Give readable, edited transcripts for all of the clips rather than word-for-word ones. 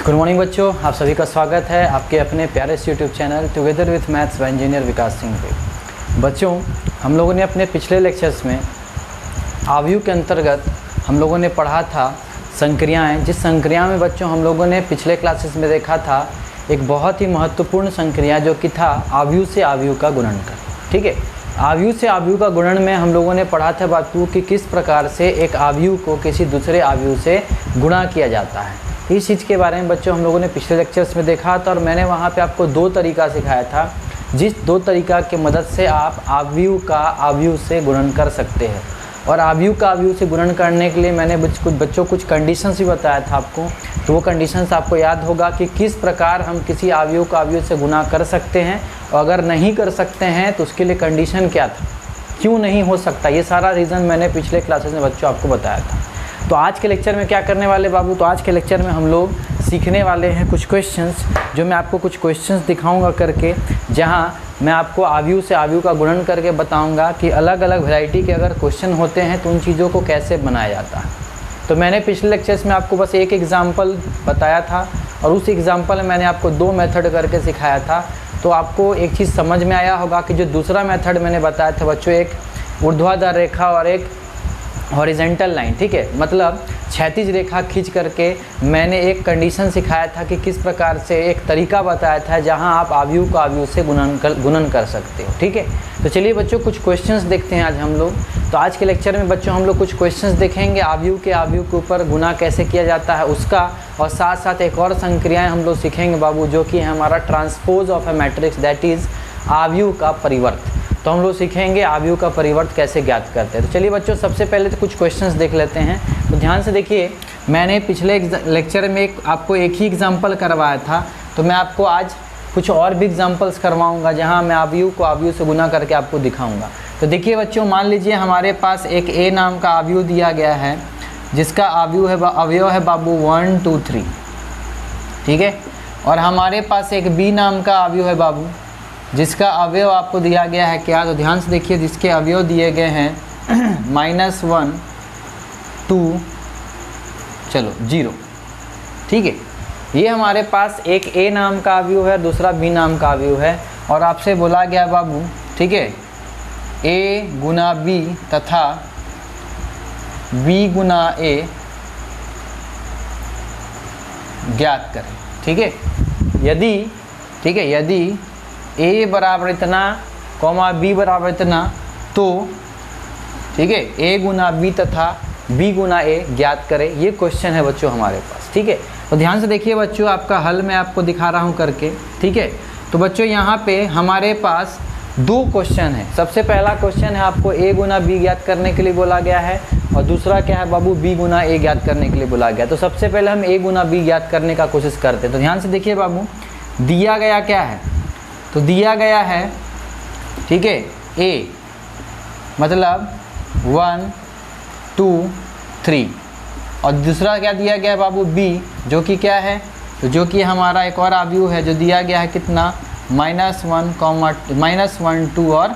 Good morning बच्चों, आप सभी का स्वागत है आपके अपने प्यारे से YouTube channel together with maths by engineer Vikas Singh पे। बच्चों, हम लोगों ने अपने पिछले लेक्चर्स में आव्यूह के अंतर्गत हम लोगों ने पढ़ा था संक्रियाएं। जिस संक्रिया में बच्चों हम लोगों ने पिछले क्लासेस में देखा था एक बहुत ही महत्वपूर्ण संक्रिया जो कि था आव्यूह से आव्यूह का गुणनकर। ठीक है, आव्यूह से आव्यूह का गुणन में हम लोगों ने पढ़ा था बापू कि किस प्रकार से एक आव्यूह को किसी दूसरे आव्यूह से गुणा किया जाता है। इस चीज़ के बारे में बच्चों हम लोगों ने पिछले लेक्चर्स में देखा था और मैंने वहाँ पे आपको दो तरीका सिखाया था, जिस दो तरीका की मदद से आप आव्यूह का आव्यूह से गुणन कर सकते हैं। और आव्यूह का आव्यूह से गुणन करने के लिए मैंने कुछ बच्चों कुछ कंडीशंस भी बताया था आपको। तो वो कंडीशंस आपको याद होगा कि किस प्रकार हम किसी आव्यूह का आव्यूह से गुणा कर सकते हैं, और अगर नहीं कर सकते हैं तो उसके लिए कंडीशन क्या था, क्यों नहीं हो सकता, ये सारा रीज़न मैंने पिछले क्लासेस में बच्चों आपको बताया था। तो आज के लेक्चर में क्या करने वाले बाबू, तो आज के लेक्चर में हम लोग सीखने वाले हैं कुछ क्वेश्चंस, जो मैं आपको कुछ क्वेश्चंस दिखाऊंगा करके, जहां मैं आपको आव्यूह से आव्यूह का गुणन करके बताऊंगा कि अलग अलग वैरायटी के अगर क्वेश्चन होते हैं तो उन चीज़ों को कैसे बनाया जाता है। तो मैंने पिछले लेक्चर्स में आपको बस एक एग्जाम्पल बताया था और उस एग्जाम्पल में मैंने आपको दो मेथड करके सिखाया था। तो आपको एक चीज़ समझ में आया होगा कि जो दूसरा मेथड मैंने बताया था बच्चों, एक ऊर्ध्वाधर रेखा और एक हॉरिजेंटल लाइन, ठीक है, मतलब क्षैतिज रेखा खींच करके मैंने एक कंडीशन सिखाया था कि किस प्रकार से एक तरीका बताया था जहां आप आव्यूह को आव्यूह से गुणन कर सकते हो। ठीक है, तो चलिए बच्चों कुछ क्वेश्चंस देखते हैं आज हम लोग। तो आज के लेक्चर में बच्चों हम लोग कुछ क्वेश्चंस देखेंगे आव्यूह के ऊपर गुणा कैसे किया जाता है उसका, और साथ साथ एक और संक्रियाएँ हम लोग सीखेंगे बाबू, जो कि है हमारा transpose of A matrix, that is आव्यूह का परिवर्त। तो हम लोग सीखेंगे आव्यूह का परिवर्त कैसे ज्ञात करते हैं। तो चलिए बच्चों सबसे पहले तो कुछ क्वेश्चंस देख लेते हैं। तो ध्यान से देखिए, मैंने पिछले लेक्चर में आपको एक ही एग्जांपल करवाया था, तो मैं आपको आज कुछ और भी एग्जांपल्स करवाऊंगा जहां मैं आव्यूह को आव्यूह से गुना करके आपको दिखाऊंगा। तो देखिए बच्चों, मान लीजिए हमारे पास एक ए नाम का आव्यूह दिया गया है, जिसका अवयव है बाबू 1 2 3, ठीक है, और हमारे पास एक बी नाम का आव्यूह है बाबू, जिसका अवयव आपको दिया गया है क्या, तो ध्यान से देखिए, जिसके अवयव दिए गए हैं -1 2 चलो 0, ठीक है। ये हमारे पास एक ए नाम का अवयव है, दूसरा बी नाम का अवयव है, और आपसे बोला गया बाबू, ठीक है, ए गुना बी तथा बी गुना ए ज्ञात करें। ठीक है, यदि ए बराबर इतना कॉमा बी बराबर इतना, तो ठीक है, ए गुना बी तथा बी गुना ए ज्ञात करें। ये क्वेश्चन है बच्चों हमारे पास। ठीक है, तो ध्यान से देखिए बच्चों, आपका हल मैं आपको दिखा रहा हूँ करके। ठीक है, तो बच्चों यहाँ पे हमारे पास दो क्वेश्चन है। सबसे पहला क्वेश्चन है आपको ए गुना बी ज्ञात करने के लिए बोला गया है, और दूसरा क्या है बाबू, बी गुना ए ज्ञात करने के लिए बोला गया। तो सबसे पहले हम ए गुना बी ज्ञात करने का कोशिश करते हैं। तो ध्यान से देखिए बाबू, दिया गया क्या है, तो दिया गया है, ठीक है, ए मतलब 1 2 3, और दूसरा क्या दिया गया है बाबू, बी, जो कि क्या है, तो जो कि हमारा एक और आव्यूह है जो दिया गया है कितना, -1 2 और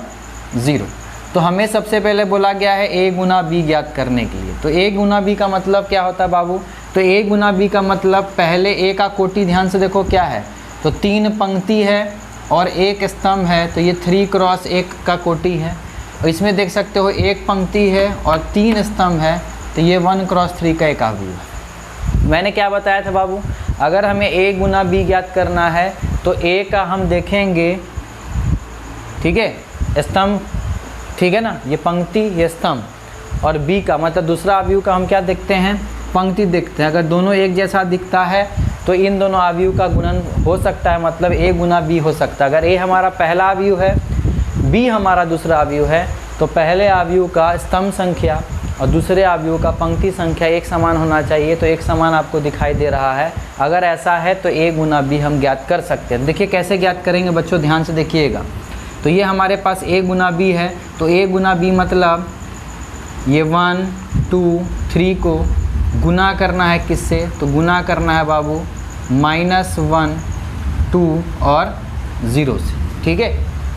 0। तो हमें सबसे पहले बोला गया है ए गुना बी ज्ञात करने के लिए। तो ए गुना बी का मतलब क्या होता है बाबू, तो ए गुना बी का मतलब पहले ए का कोटि ध्यान से देखो क्या है, तो 3 पंक्ति है और एक स्तंभ है, तो ये 3 क्रॉस 1 का कोटि है। और इसमें देख सकते हो एक पंक्ति है और 3 स्तंभ है, तो ये 1 क्रॉस 3 का एक आव्यूह है। मैंने क्या बताया था बाबू, अगर हमें ए गुना बी ज्ञात करना है तो ए का हम देखेंगे, ठीक है, स्तंभ, ठीक है ना, ये पंक्ति ये स्तंभ, और बी का मतलब दूसरा आव्यूह का हम क्या देखते हैं, पंक्ति देखते हैं। अगर दोनों एक जैसा दिखता है तो इन दोनों आव्यूह का गुणन हो सकता है, मतलब ए गुना बी हो सकता है। अगर ए हमारा पहला आव्यूह है, बी हमारा दूसरा आव्यूह है, तो पहले आव्यूह का स्तंभ संख्या और दूसरे आव्यूह का पंक्ति संख्या एक समान होना चाहिए। तो एक समान आपको दिखाई दे रहा है, अगर ऐसा है तो ए गुना बी हम ज्ञात कर सकते हैं। देखिए कैसे ज्ञात करेंगे बच्चों, ध्यान से देखिएगा। तो ये हमारे पास ए गुना बी है, तो ए गुना बी मतलब ये 1 2 3 को गुना करना है किससे, तो गुना करना है बाबू -1 2 और 0 से। ठीक है,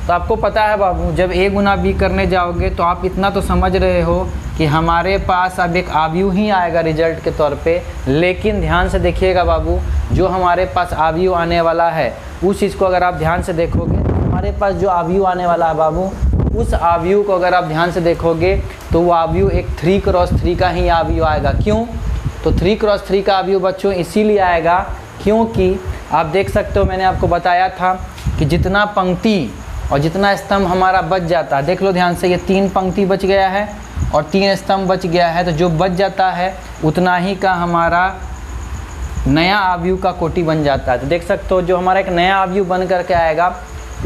तो आपको पता है बाबू, जब ए गुना बी करने जाओगे तो आप इतना तो समझ रहे हो कि हमारे पास अब एक आव्यूह ही आएगा रिजल्ट के तौर पे। लेकिन ध्यान से देखिएगा बाबू, जो हमारे पास आव्यूह आने वाला है उस चीज़ को अगर आप ध्यान से देखोगे, हमारे पास जो आव्यूह आने वाला है बाबू, उस आव्यूह को अगर आप ध्यान से देखोगे तो वो आव्यूह एक 3x3 का ही आव्यूह आएगा। क्यों? तो 3x3 का आव्यूह बच्चों इसीलिए आएगा क्योंकि आप देख सकते हो, मैंने आपको बताया था कि जितना पंक्ति और जितना स्तंभ हमारा बच जाता है, देख लो ध्यान से, ये 3 पंक्ति बच गया है और 3 स्तंभ बच गया है, तो जो बच जाता है उतना ही का हमारा नया आव्यूह का कोटि बन जाता है। तो देख सकते हो जो हमारा एक नया आव्यूह बन करके आएगा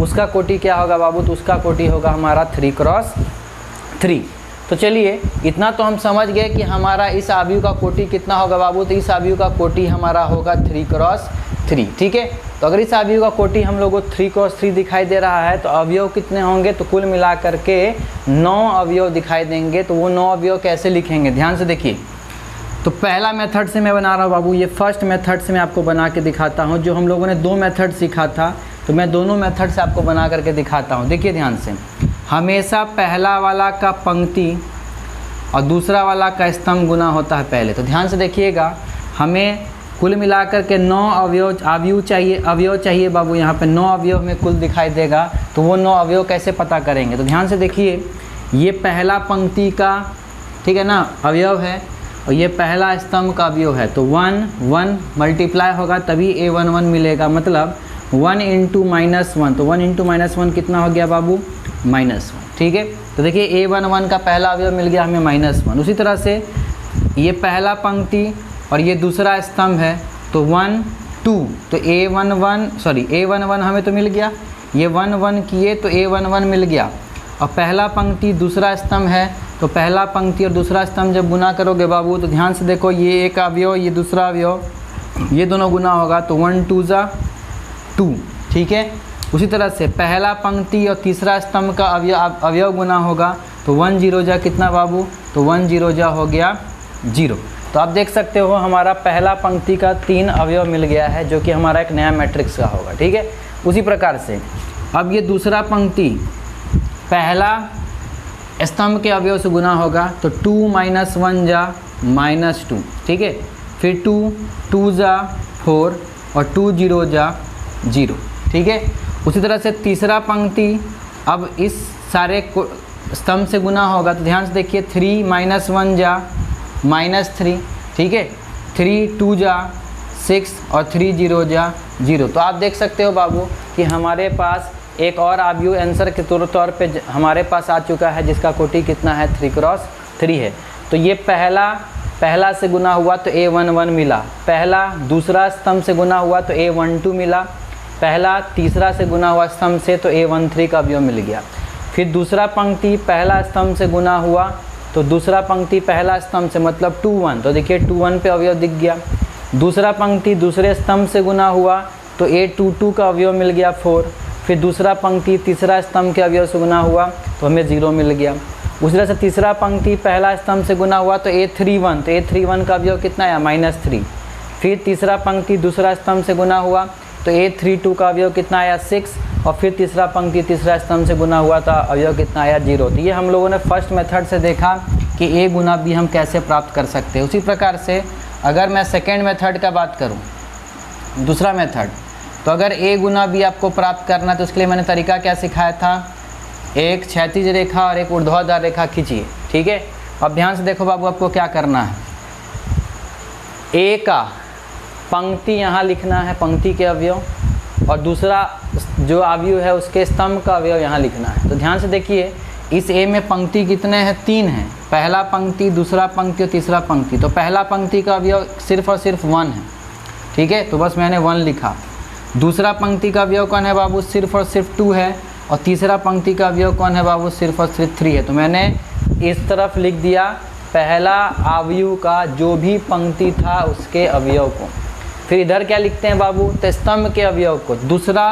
उसका कोटि क्या होगा बाबू? तो उसका कोटि होगा हमारा 3x3। तो चलिए इतना तो हम समझ गए कि हमारा इस आव्यूह का कोटि कितना होगा बाबू। तो इस आव्यूह का कोटि हमारा होगा 3x3, ठीक है। तो अगर इस आव्यूह का कोटि हम लोगों को 3x3 दिखाई दे रहा है तो अवयव कितने होंगे? तो कुल मिला करके 9 अवयव दिखाई देंगे। तो वो 9 अवयव कैसे लिखेंगे? ध्यान से देखिए। तो पहला मेथड से मैं बना रहा हूँ बाबू, ये फर्स्ट मेथड से मैं आपको बना के दिखाता हूँ। जो हम लोगों ने 2 मेथड सीखा था तो मैं दोनों मेथड से आपको बना करके दिखाता हूँ। देखिए ध्यान से, हमेशा पहला वाला का पंक्ति और दूसरा वाला का स्तंभ गुना होता है पहले। तो ध्यान से देखिएगा, हमें कुल मिलाकर के 9 अवयव चाहिए बाबू। यहाँ पे 9 अवयव में कुल दिखाई देगा। तो वो 9 अवयव कैसे पता करेंगे? तो ध्यान से देखिए, ये पहला पंक्ति का, ठीक है ना, अवयव है और ये पहला स्तंभ का अवयव है। तो 1 1 मल्टीप्लाई होगा तभी A11 मिलेगा, मतलब 1 × -1। तो 1 × -1 कितना हो गया बाबू? -1, ठीक है। तो देखिए A11 का पहला अवयव मिल गया हमें -1। उसी तरह से ये पहला पंक्ति और ये दूसरा स्तंभ है तो 1 2। तो A11 हमें तो मिल गया, ये 1 1 किए तो A11 मिल गया। और पहला पंक्ति दूसरा स्तंभ है तो पहला पंक्ति और दूसरा स्तंभ जब गुना करोगे बाबू तो ध्यान से देखो, ये एक अवयव ये दूसरा अवयव, ये दोनों गुना होगा तो 1 2 2, ठीक है। उसी तरह से पहला पंक्ति और तीसरा स्तंभ का अवयव गुना होगा तो 1 0 कितना बाबू? तो 1 0 हो गया 0। तो आप देख सकते हो हमारा पहला पंक्ति का 3 अवयव मिल गया है, जो कि हमारा एक नया मैट्रिक्स का होगा, ठीक है। उसी प्रकार से अब ये दूसरा पंक्ति पहला स्तंभ के अवयव से गुना होगा तो 2 - 1 -2, ठीक है। फिर 2 2 4 और 2 0 0, ठीक है। उसी तरह से तीसरा पंक्ति अब इस सारे स्तंभ से गुना होगा तो ध्यान से देखिए, 3 - 1 -3, ठीक है। 3 2 6 और 3 0 0। तो आप देख सकते हो बाबू कि हमारे पास एक और आव्यूह आंसर के तौर पे हमारे पास आ चुका है, जिसका कोटि कितना है? 3x3 है। तो ये पहला से गुना हुआ तो A11 मिला, पहला दूसरा स्तंभ से गुना हुआ तो A12 मिला, पहला तीसरा से गुना हुआ स्तंभ से तो A13 का अवयव मिल गया। फिर दूसरा पंक्ति पहला स्तंभ से गुना हुआ तो दूसरा पंक्ति पहला स्तंभ से मतलब 2 1, तो देखिए 2 1 पे अवयव दिख गया। दूसरा पंक्ति दूसरे स्तंभ से गुना हुआ तो A22 का अवयव मिल गया 4। फिर दूसरा पंक्ति तीसरा स्तंभ के अवयव से गुना हुआ तो हमें 0 मिल गया। उसी तरह से तीसरा पंक्ति पहला स्तंभ से गुना हुआ तो A31, तो A31 का अवयव कितना आया? -3। फिर तीसरा पंक्ति दूसरा स्तंभ से गुना हुआ तो A32 का अवयव कितना आया? 6। और फिर तीसरा पंक्ति तीसरा स्तंभ से गुना हुआ तो अवयव कितना आया? 0। तो ये हम लोगों ने फर्स्ट मेथड से देखा कि A गुना B हम कैसे प्राप्त कर सकते हैं। उसी प्रकार से अगर मैं सेकेंड मेथड का बात करूँ, दूसरा मेथड, तो अगर A गुना B आपको प्राप्त करना तो उसके लिए मैंने तरीका क्या सिखाया था? एक क्षैतिज रेखा और एक ऊर्ध्वाधर रेखा खींचिए, ठीक है। अब ध्यान से देखो बाबू, आपको क्या करना है? A का पंक्ति यहाँ लिखना है, पंक्ति के अवयव, और दूसरा जो अवयव है उसके स्तंभ का अवयव यहाँ लिखना है। तो ध्यान से देखिए, इस A में पंक्ति कितने हैं? 3 हैं, पहला पंक्ति दूसरा पंक्ति और तीसरा पंक्ति। तो पहला पंक्ति का अवयव सिर्फ और सिर्फ 1 है, ठीक है, तो बस मैंने 1 लिखा। दूसरा पंक्ति का अवयव कौन है बाबू? सिर्फ और सिर्फ 2 है। और तीसरा पंक्ति का अवयव कौन है बाबू? सिर्फ और सिर्फ 3 है। तो मैंने इस तरफ लिख दिया पहला अवयव का जो भी पंक्ति था उसके अवयव को। फिर इधर क्या लिखते हैं बाबू? तो स्तंभ के अवयव को, दूसरा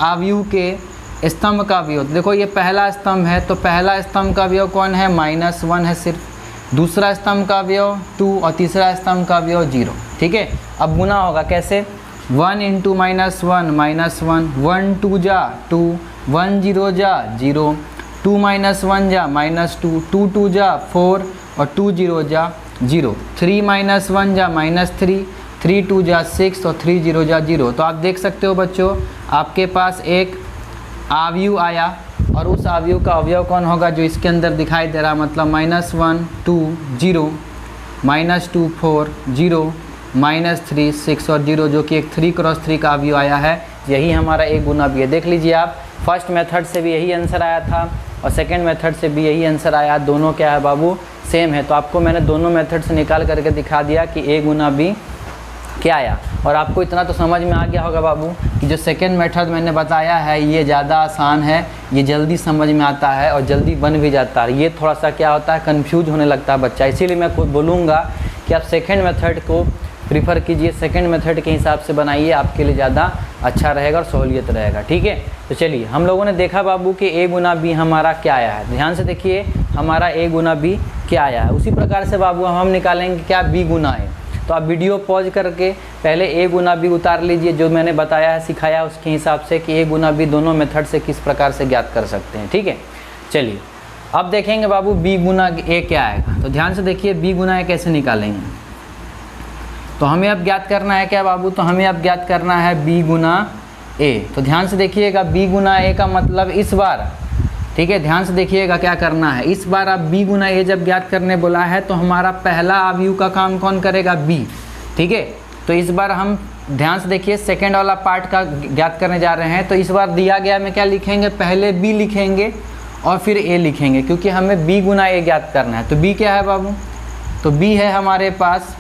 अवयव के स्तंभ का अवयव। देखो ये पहला स्तंभ है तो पहला स्तंभ का अवयव कौन है? -1 है सिर्फ। दूसरा स्तंभ का अवयव 2 और तीसरा स्तंभ का अवयव 0, ठीक है। अब गुना होगा कैसे? 1 × -1 -1, 1 2 2, 1 0 0, 2 - 1 -2, 2 2 4, और 2 0 जा 0, 3 - 1 जा -3, 3 2 जा 6 और 3 0 जा 0। तो आप देख सकते हो बच्चों, आपके पास एक अवयव आया और उस अवयव का अवयव कौन होगा जो इसके अंदर दिखाई दे रहा, मतलब -1 2 0, -2 4 0, -3 6 और 0, जो कि एक 3 × 3 का अवयव आया है। यही हमारा A गुना B है। देख लीजिए आप, फर्स्ट मेथड से भी यही आंसर आया था और सेकंड मेथड से भी यही आंसर आया। दोनों क्या है बाबू, सेम है। तो आपको मैंने दोनों मेथड से निकाल करके दिखा दिया कि A गुना B क्या आया। और आपको इतना तो समझ में आ गया होगा बाबू कि जो सेकंड मेथड मैंने बताया है ये ज़्यादा आसान है, ये जल्दी समझ में आता है और जल्दी बन भी जाता है। ये थोड़ा सा क्या होता है, कन्फ्यूज होने लगता है बच्चा। इसीलिए मैं खुद बोलूँगा कि आप सेकंड मेथड को प्रीफर कीजिए, सेकंड मेथड के हिसाब से बनाइए, आपके लिए ज़्यादा अच्छा रहेगा और सहूलियत रहेगा। ठीक है, तो चलिए हम लोगों ने देखा बाबू कि A गुना B हमारा क्या आया है। ध्यान से देखिए, हमारा A गुना B क्या आया है। उसी प्रकार से बाबू हम निकालेंगे क्या, B गुना A। तो आप वीडियो पॉज करके पहले A गुना B उतार लीजिए, जो मैंने बताया है सिखाया उसके हिसाब से कि A गुना B दोनों मेथड से किस प्रकार से ज्ञात कर सकते हैं। ठीक है, चलिए अब देखेंगे बाबू B गुना A क्या आएगा। तो ध्यान से देखिए, B गुना A कैसे निकालेंगे। तो हमें अब ज्ञात करना है क्या बाबू, तो हमें अब ज्ञात करना है B गुना A। तो ध्यान से देखिएगा, B गुना A का मतलब इस बार, ठीक है, ध्यान से देखिएगा क्या करना है। इस बार आप B गुना A जब ज्ञात करने बोला है तो हमारा पहला अवयव का काम कौन करेगा, B। ठीक है, तो इस बार हम ध्यान से देखिए सेकंड वाला पार्ट का ज्ञात करने जा रहे हैं। तो इस बार दिया गया में क्या लिखेंगे, पहले B लिखेंगे और फिर A लिखेंगे, क्योंकि हमें B गुना A ज्ञात करना है। तो B क्या है बाबू, तो B है हमारे पास,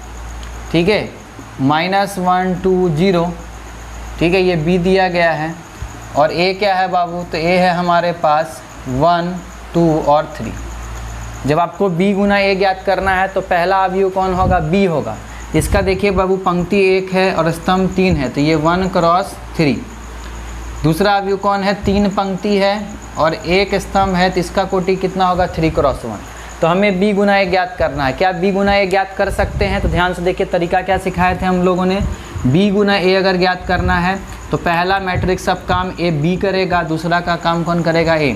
ठीक है, -1 2 0, ठीक है, ये B दिया गया है। और A क्या है बाबू, तो A है हमारे पास 1 2 और 3। जब आपको B गुना A ज्ञात करना है तो पहला अवयव कौन होगा, B होगा। इसका देखिए बाबू, पंक्ति 1 है और स्तंभ 3 है, तो ये 1 × 3। दूसरा अवयव कौन है, 3 पंक्ति है और 1 स्तंभ है, तो इसका कोटि कितना होगा, 3 × 1। तो हमें B गुना A ज्ञात करना है। क्या B गुना A ज्ञात कर सकते हैं? तो ध्यान से देखिए, तरीका क्या सिखाए थे हम लोगों ने। B गुना A अगर ज्ञात करना है तो पहला मैट्रिक्स सब काम A B करेगा, दूसरा का काम कौन करेगा, A।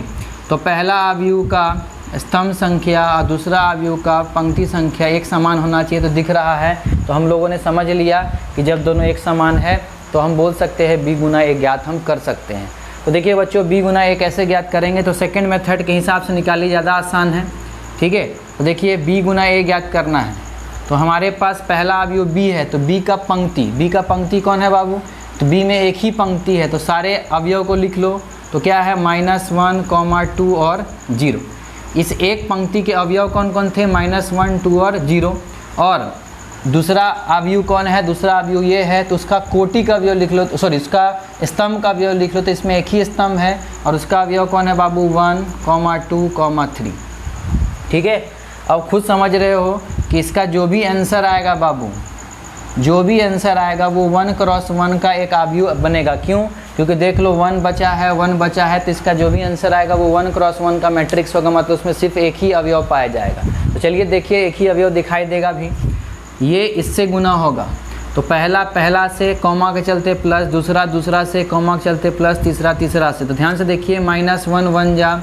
तो पहला अवयव का स्तंभ संख्या और दूसरा अवयव का पंक्ति संख्या एक समान होना चाहिए। तो दिख रहा है, तो हम लोगों ने समझ लिया कि जब दोनों एक समान है तो हम बोल सकते हैं B गुना A ज्ञात हम कर सकते हैं। तो देखिए बच्चों, B गुना A कैसे ज्ञात करेंगे, तो सेकंड मेथड के हिसाब से निकालिए, ज़्यादा आसान है। ठीक है, तो देखिए B गुना A ज्ञात करना है तो हमारे पास पहला अवयव B है, तो B का पंक्ति कौन है बाबू, तो B में एक ही पंक्ति है, तो सारे अवयव को लिख लो। तो क्या है, -1, 2 और 0। इस एक पंक्ति के अवयव कौन कौन थे, -1 2 और 0। और दूसरा अवयव कौन है, दूसरा अवयव ये है, तो उसका कोटि का अवयव लिख लो, सॉरी उसका स्तंभ का अवयव लिख लो। तो इसमें एक ही स्तंभ है और उसका अवयव कौन है बाबू, 1, 2, 3। ठीक है, अब खुद समझ रहे हो कि इसका जो भी आंसर आएगा बाबू, जो भी आंसर आएगा वो 1 × 1 का एक अवयव बनेगा। क्यों, क्योंकि देख लो 1 बचा है, तो इसका जो भी आंसर आएगा वो 1 × 1 का मैट्रिक्स होगा, मतलब उसमें सिर्फ एक ही अवयव पाया जाएगा। तो चलिए देखिए, एक ही अवयव दिखाई देगा भी, ये इससे गुना होगा। तो पहला से कॉमा के चलते प्लस, दूसरा से कॉमा के चलते प्लस, तीसरा से। तो ध्यान से देखिए, -1 1 जा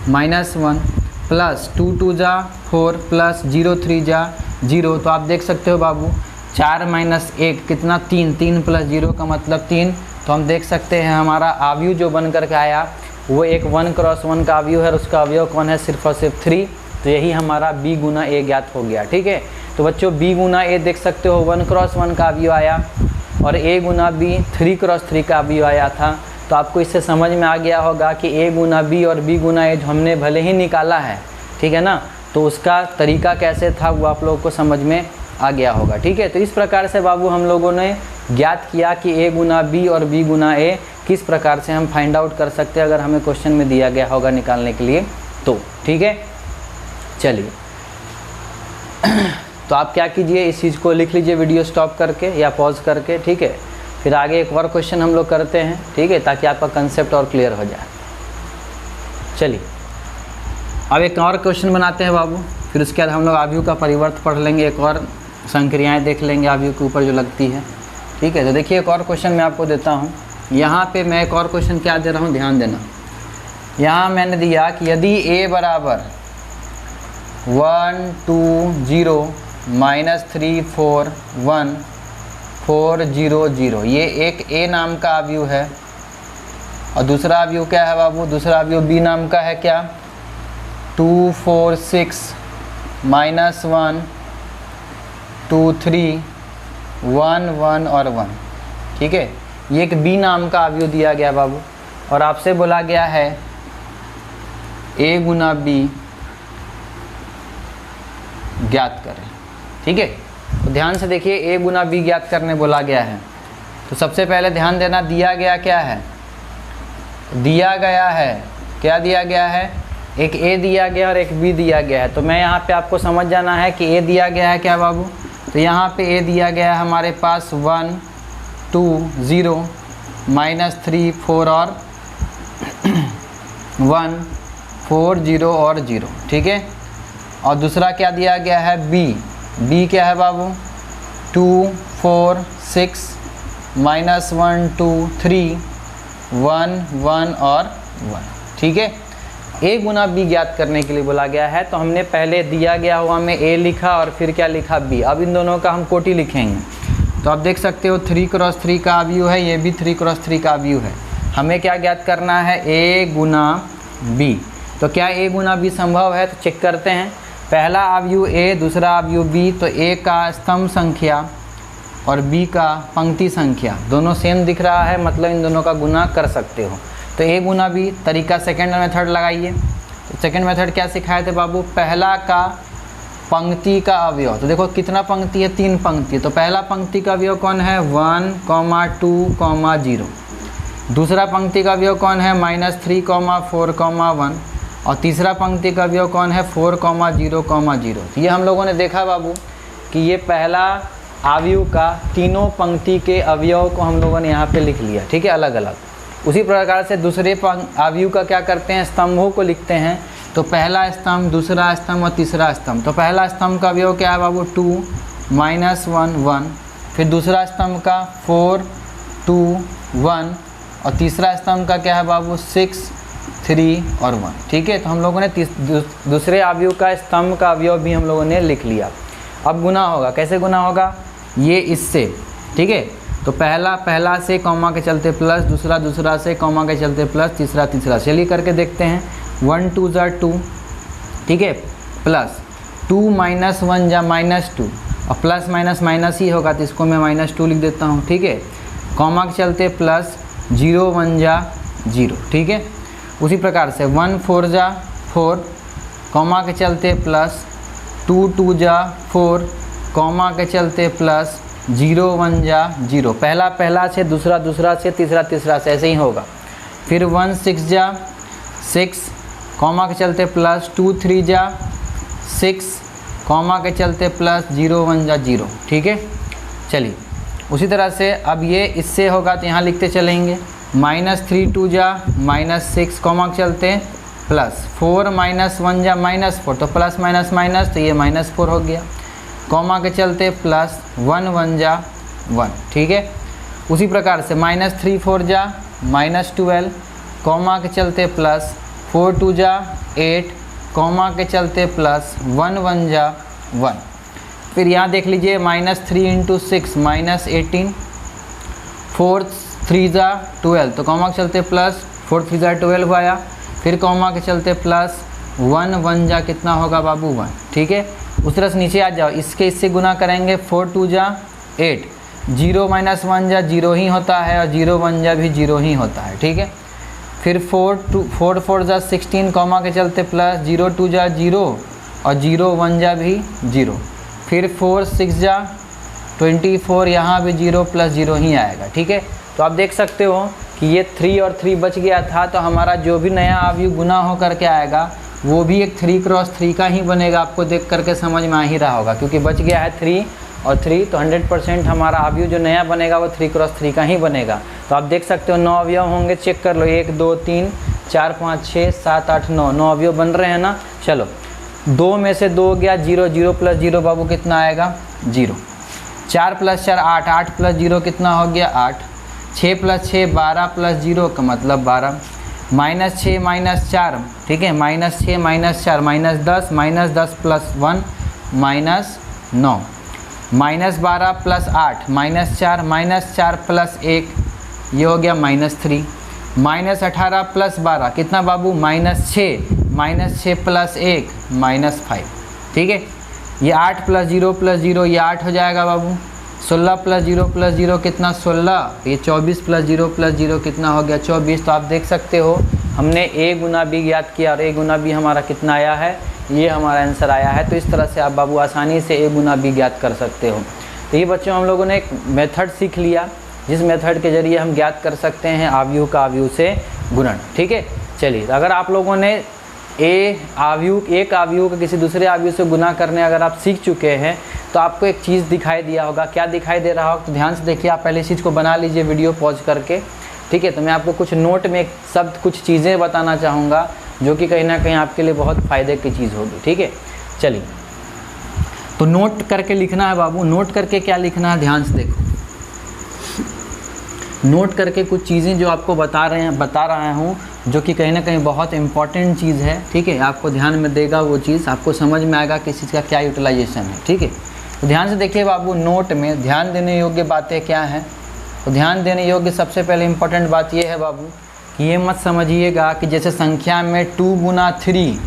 -1 प्लस 2 2 जा 4 प्लस 0 3 जा 0। तो आप देख सकते हो बाबू, 4 - 1 कितना, 3 3 + 0 का मतलब 3। तो हम देख सकते हैं हमारा अवयव जो बन करके आया वो एक 1 × 1 का अवयव है और उसका अवयव कौन है, सिर्फ और सिर्फ 3। तो यही हमारा B गुना A ज्ञात हो गया। ठीक है, तो बच्चों B गुना A देख सकते हो 1 × 1 का अवयव आया और A गुना B 3 × 3 का अवयव आया था। तो आपको इससे समझ में आ गया होगा कि A गुना B और B गुना A जो हमने भले ही निकाला है, ठीक है ना, तो उसका तरीका कैसे था वो आप लोगों को समझ में आ गया होगा। ठीक है, तो इस प्रकार से बाबू हम लोगों ने ज्ञात किया कि A गुना B और B गुना A किस प्रकार से हम फाइंड आउट कर सकते हैं अगर हमें क्वेश्चन में दिया गया होगा निकालने के लिए तो। ठीक है, चलिए तो आप क्या कीजिए, इस चीज़ को लिख लीजिए वीडियो स्टॉप करके या पॉज करके। ठीक है, फिर आगे एक और क्वेश्चन हम लोग करते हैं। ठीक है, ताकि आपका कंसेप्ट और क्लियर हो जाए। चलिए अब एक और क्वेश्चन बनाते हैं बाबू, फिर उसके बाद हम लोग अवयव का परिवर्त पढ़ लेंगे, एक और संक्रियाएं देख लेंगे अवयव के ऊपर जो लगती है। ठीक है, तो देखिए एक और क्वेश्चन मैं आपको देता हूँ। यहाँ पे मैं एक और क्वेश्चन क्या दे रहा हूँ, ध्यान देना। यहाँ मैंने दिया कि यदि A बराबर 1 2 0 -3 4 1 4 0 0। ये एक A नाम का अवयव है और दूसरा अवयव क्या है बाबू? दूसरा अवयव B नाम का है क्या? 2 4 6 -1 2 3 1 1 और 1। ठीक है, ये एक B नाम का अवयव दिया गया बाबू और आपसे बोला गया है A गुना B ज्ञात करें। ठीक है, तो ध्यान से देखिए, A गुना B ज्ञात करने बोला गया है। तो सबसे पहले ध्यान देना, दिया गया क्या है? दिया गया है, क्या दिया गया है? एक A दिया गया और एक B दिया गया है। तो मैं यहाँ पे आपको समझ जाना है कि A दिया गया है क्या बाबू? तो यहाँ पे A दिया गया है हमारे पास 1 2 0 -3 4 और 1 4 0 और 0। ठीक है, और दूसरा क्या दिया गया है? B क्या है बाबू? 2 4 6 -1 2 3 1 1 और 1। ठीक है, A गुना B ज्ञात करने के लिए बोला गया है। तो हमने पहले दिया गया हुआ में A लिखा और फिर क्या लिखा? B। अब इन दोनों का हम कोटि लिखेंगे। तो आप देख सकते हो 3 क्रॉस 3 का अवयव है, ये भी 3 क्रॉस 3 का अवयव है। हमें क्या ज्ञात करना है? A Guna B। तो क्या A गुना B संभव है? तो चेक करते हैं। पहला अवयव A, दूसरा अवयव B, तो A का स्तंभ संख्या और B का पंक्ति संख्या दोनों सेम दिख रहा है, मतलब इन दोनों का गुना कर सकते हो। तो A गुना B तरीका सेकेंड मेथड लगाइए। तो सेकेंड मेथड क्या सिखाए थे बाबू? पहला का पंक्ति का अवयव। तो देखो कितना पंक्ति है? 3 पंक्ति। तो पहला पंक्ति का अवयव कौन है? 1 2 0। दूसरा पंक्ति का अवयव कौन है? -3 4 1। और तीसरा पंक्ति का अवयव कौन है? 4 0 0। तो ये हम लोगों ने देखा बाबू कि ये पहला अवयव का तीनों पंक्ति के अवयव को हम लोगों ने यहाँ पे लिख लिया। ठीक है, अलग अलग। उसी प्रकार से दूसरे अवयव का क्या करते हैं? स्तंभों को लिखते हैं। तो पहला स्तंभ, दूसरा स्तंभ और तीसरा स्तंभ। तो पहला स्तंभ का अवयव क्या है बाबू? 2 -1 1। फिर दूसरा स्तंभ का 4 2 1 और तीसरा स्तंभ का क्या है बाबू? 6 3 और 1। ठीक है, तो हम लोगों ने दूसरे अवयव का स्तंभ का अवयव भी हम लोगों ने लिख लिया। अब गुना होगा, कैसे गुना होगा? ये इससे। ठीक है, तो पहला से कॉमा के चलते प्लस, दूसरा से कॉमा के चलते प्लस, तीसरा। चलिए करके देखते हैं। 1 2 = 2। ठीक है, प्लस 2 - 1 जा -2 और प्लस माइनस माइनस ही होगा, तो इसको मैं -2 लिख देता हूँ। ठीक है, कॉमा के चलते प्लस, 0 1 जा 0। ठीक है, उसी प्रकार से 1 4 जा 4, कॉमा के चलते प्लस, 2 2 जा 4, कॉमा के चलते प्लस, 0 1 जा 0। पहला से, दूसरा से, तीसरा से, ऐसे ही होगा। फिर 1 6 जा 6, कॉमा के चलते प्लस, 2 3 जा 6, कॉमा के चलते प्लस, 0 1 जा 0। ठीक है, चलिए उसी तरह से अब ये इससे होगा तो यहाँ लिखते चलेंगे। -3 2 जा -6, कॉमा के चलते प्लस, 4 -1 जा -4, तो प्लस माइनस माइनस, तो ये -4 हो गया। कॉमा के चलते प्लस, 1 1 जा 1। ठीक है, उसी प्रकार से -3 4 जा -12, कॉमा के चलते प्लस, 4 2 जा 8, कॉमा के चलते प्लस, 1 1 जा 1। फिर यहाँ देख लीजिए, -3 × 6 -18, 4 3 जा 12, तो कॉमा के चलते प्लस, 4 3 जा 12 आया। फिर कॉमा के चलते प्लस, 1 1 जा कितना होगा बाबू? 1। ठीक है, उस तरह से नीचे आ जाओ, इससे गुना करेंगे। 4 2 जा 8, 0 -1 जा 0 ही होता है और 0 1 जा भी 0 ही होता है। ठीक है, फिर 4 4 जा 16, कॉमा के चलते प्लस, 0 2 जा 0 और 0 1 जा भी 0। फिर 4 6 जा 24, यहाँ भी 0 + 0 ही आएगा। ठीक है, तो आप देख सकते हो कि ये 3 और 3 बच गया था, तो हमारा जो भी नया अवयव गुना हो करके आएगा वो भी एक 3 × 3 का ही बनेगा। आपको देख करके समझ में आ ही रहा होगा, क्योंकि बच गया है 3 और 3, तो 100% हमारा अवयव जो नया बनेगा वो 3 × 3 का ही बनेगा। तो आप देख सकते हो 9 अवयव होंगे, चेक कर लो। 1 2 3 4 5 6 7 8 9 अवयव बन रहे हैं ना। चलो, 2 में से 2 गया 0, 0 + 0 बाबू कितना आएगा? 0। 4 + 4 8, 8 + 0 कितना हो गया? 8। 6 + 6 12 + 0 का मतलब 12। -6 -4, ठीक है, -6 -4 -10, -10 + 1 -9, -12 + 8 -4, -4 + 1 ये हो गया -3, -18 + 12 कितना बाबू -6, -6 + 1 -5, ठीक है। ये 8 + 0 + 0 ये 8 हो जाएगा बाबू। 16 + 0 + 0 कितना 16, ये 24 + 0 + 0 कितना हो गया 24। तो आप देख सकते हो हमने a गुना b ज्ञात किया और a गुना b हमारा कितना आया है, ये हमारा आंसर आया है। तो इस तरह से आप बाबू आसानी से a गुना b ज्ञात कर सकते हो। तो ये बच्चों हम लोगों ने एक मेथड सीख लिया जिस मेथड के जरिए हम ज्ञात कर सकते हैं अवयव का अवयव से गुणन, ठीक है। चलिए, अगर आप लोगों ने एक अवयव का किसी दूसरे अवयव से गुना करने अगर आप सीख चुके हैं तो आपको एक चीज़ दिखाई दिया होगा। क्या दिखाई दे रहा होगा तो ध्यान से देखिए। आप पहले इस चीज़ को बना लीजिए वीडियो पॉज करके, ठीक है। तो मैं आपको कुछ नोट में एक शब्द कुछ चीज़ें बताना चाहूँगा जो कि कहीं ना कहीं आपके लिए बहुत फ़ायदे की चीज़ होगी, ठीक है। चलिए, तो नोट करके लिखना है बाबू। नोट करके क्या लिखना है, ध्यान से देखो। नोट करके कुछ चीज़ें जो आपको बता रहा हूँ जो कि कहीं ना कहीं बहुत इंपॉर्टेंट चीज़ है, ठीक है। आपको ध्यान में देगा वो चीज़, आपको समझ में आएगा कि चीज़ का क्या यूटिलाइजेशन है, ठीक है। तो ध्यान से देखिए बाबू, नोट में ध्यान देने योग्य बातें क्या हैं। तो ध्यान देने योग्य सबसे पहले इंपॉर्टेंट बात ये है बाबू कि ये मत समझिएगा कि जैसे संख्या में 2 गुना 3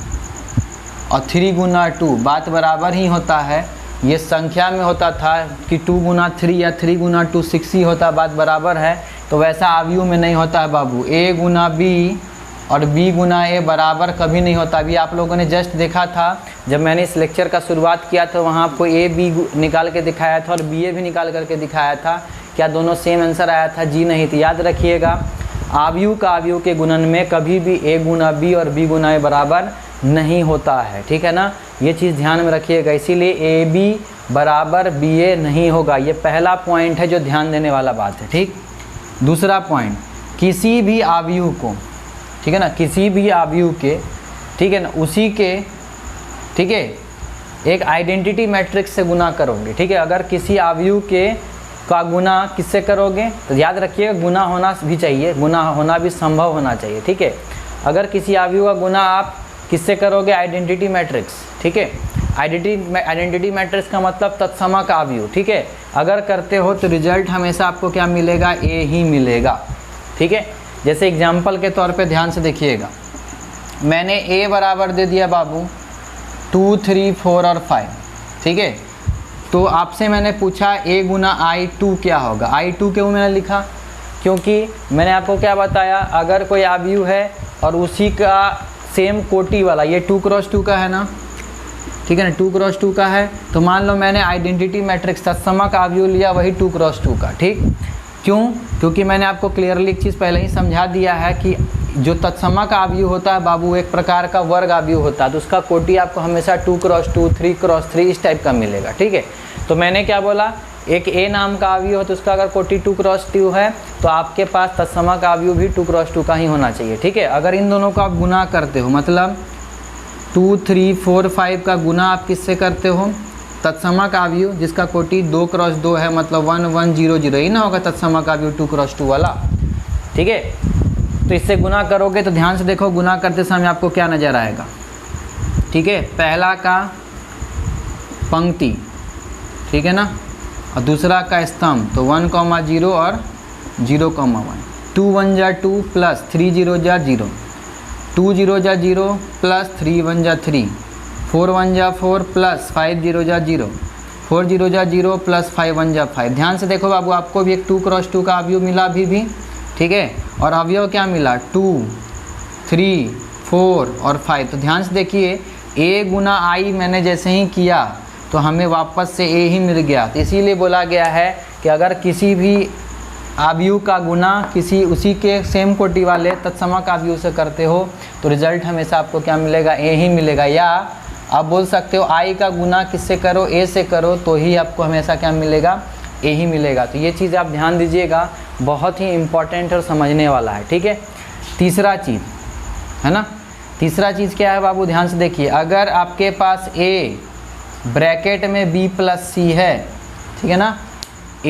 और 3 गुना 2 बात बराबर ही होता है। ये संख्या में होता था कि 2 गुना 3 या 3 गुना 2 6 ही होता, बात बराबर है। तो वैसा अवयव में नहीं होता है बाबू। a गुना b और b गुना a बराबर कभी नहीं होता। अभी आप लोगों ने जस्ट देखा था जब मैंने इस लेक्चर का शुरुआत किया था, वहाँ आपको a b निकाल के दिखाया था और b a भी निकाल करके दिखाया था। क्या दोनों सेम आंसर आया था? जी नहीं। तो याद रखिएगा, अवयव का अवयव के गुणन में कभी भी a गुना b और b गुना a बराबर नहीं होता है, ठीक है ना। ये चीज़ ध्यान में रखिएगा। इसीलिए a b बराबर b a नहीं होगा। ये पहला पॉइंट है जो ध्यान देने वाला बात है, ठीक। दूसरा पॉइंट, किसी भी अवयव को, ठीक है ना, किसी भी अवयव के, ठीक है ना, उसी के, ठीक है, एक आइडेंटिटी मैट्रिक्स से गुना करोगे, ठीक है। अगर किसी अवयव के का गुना किससे करोगे तो याद रखिएगा गुना होना भी चाहिए, गुना होना भी संभव होना चाहिए, ठीक है। अगर किसी अवयव का गुना आप किससे करोगे? आइडेंटिटी मैट्रिक्स, ठीक है। आइडेंटिटी मैट्रिक्स का मतलब तत्समक अवयव, ठीक है। अगर करते हो तो रिजल्ट हमेशा आपको क्या मिलेगा? ए ही मिलेगा, ठीक है। जैसे एग्जाम्पल के तौर पे ध्यान से देखिएगा, मैंने a बराबर दे दिया बाबू 2 3 4 और 5, ठीक है। तो आपसे मैंने पूछा a गुना i2 क्या होगा। i2 क्यों मैंने लिखा? क्योंकि मैंने आपको क्या बताया, अगर कोई अवयव है और उसी का सेम कोटि वाला, ये 2 × 2 का है ना, ठीक है ना, 2 × 2 का है। तो मान लो मैंने आइडेंटिटी मैट्रिक्स तत्समक अवयव लिया वही 2 × 2 का, ठीक। क्यों? क्योंकि मैंने आपको क्लियरली एक चीज़ पहले ही समझा दिया है कि जो तत्समक अवयव होता है बाबू एक प्रकार का वर्ग अवयव होता है। तो उसका कोटि आपको हमेशा 2 × 2 3 × 3 इस टाइप का मिलेगा, ठीक है। तो मैंने क्या बोला, एक a नाम का अवयव हो तो उसका अगर कोटि 2 × 2 है तो आपके पास तत्समक अवयव भी 2 × 2 का ही होना चाहिए, ठीक है। अगर इन दोनों को आप गुना करते हो, मतलब 2 3 4 5 का गुना आप किससे करते हो? तत्समक अवयव जिसका कोटि 2 × 2 है, मतलब 1 1 0 0 ही ना होगा तत्समक अवयव 2 × 2 वाला, ठीक है। तो इससे गुना करोगे तो ध्यान से देखो, गुना करते समय आपको क्या नज़र आएगा, ठीक है। पहला का पंक्ति, ठीक है ना, और दूसरा का स्तंभ, तो 1 0 और 0 1, 2 1 जा 2 प्लस 3 0 जा 0, 2 0 जा 0 प्लस 3 1 जा 3, 4 1 जा 4 प्लस 5 0 जा 0, 4 0 जा 0 प्लस 5 1 जा 5। ध्यान से देखो बाबू, आपको भी एक 2 × 2 का अवयव मिला अभी भी, ठीक है। और अवयव क्या मिला? 2 3 4 और 5। तो ध्यान से देखिए, a गुना i मैंने जैसे ही किया तो हमें वापस से a ही मिल गया। तो इसीलिए बोला गया है कि अगर किसी भी अवयव का गुना किसी उसी के सेम कोटि वाले तत्समक अवयव से करते हो तो रिजल्ट हमेशा आपको क्या मिलेगा? a ही मिलेगा। या आप बोल सकते हो i का गुना किससे करो? a से करो, तो ही आपको हमेशा क्या मिलेगा? a ही मिलेगा। तो ये चीज़ आप ध्यान दीजिएगा, बहुत ही इम्पॉर्टेंट और समझने वाला है, ठीक है। तीसरा चीज़ है ना, तीसरा चीज़ क्या है बाबू? ध्यान से देखिए, अगर आपके पास a ब्रैकेट में b + c है, ठीक है ना, a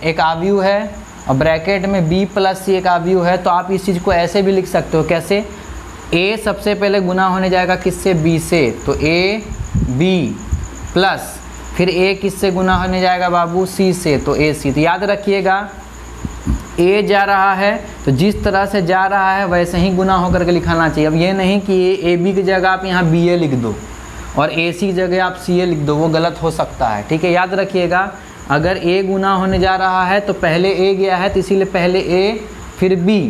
एक अवयव है और ब्रैकेट में b प्लस सी एक अवयव है, तो आप इस चीज़ को ऐसे भी लिख सकते हो। कैसे? a सबसे पहले गुना होने जाएगा किससे? b से, तो a b प्लस फिर a किससे गुना होने जाएगा बाबू? c से, तो a c। तो याद रखिएगा a जा रहा है तो जिस तरह से जा रहा है वैसे ही गुना होकर के लिखाना चाहिए। अब ये नहीं कि a b की जगह आप यहाँ b a लिख दो और a c की जगह आप c a लिख दो, वो गलत हो सकता है। ठीक है, याद रखिएगा अगर a गुना होने जा रहा है तो पहले a गया है तो इसीलिए पहले a फिर b